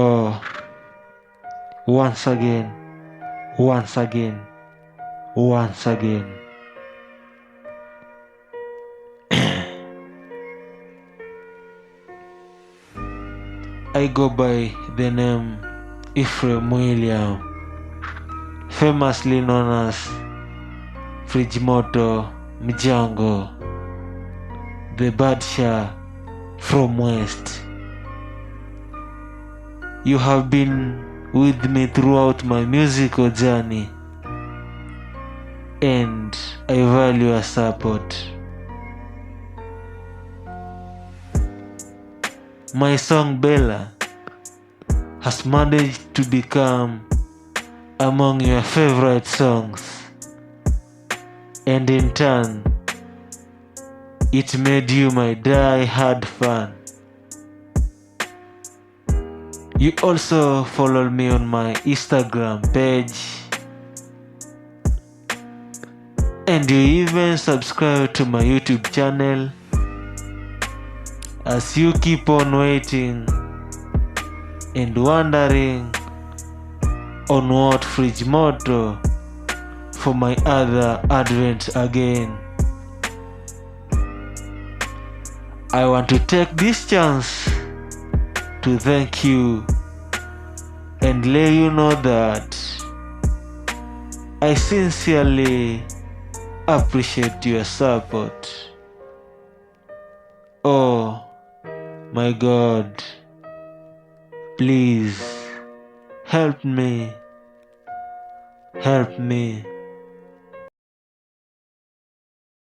Oh, once again, once again, once again. I go by the name Ephraim William, famously known as Moto Mjangle, the Badsha from West. You have been with me throughout my musical journey, and I value your support. My song Bella has managed to become among your favorite songs, and in turn, it made you my die-hard fan. You also follow me on my Instagram page, and you even subscribe to my YouTube channel. As you keep on waiting and wondering on what Moto for my other advent again, I want to take this chance to thank you and let you know that I sincerely appreciate your support. Oh my God, please help me, help me.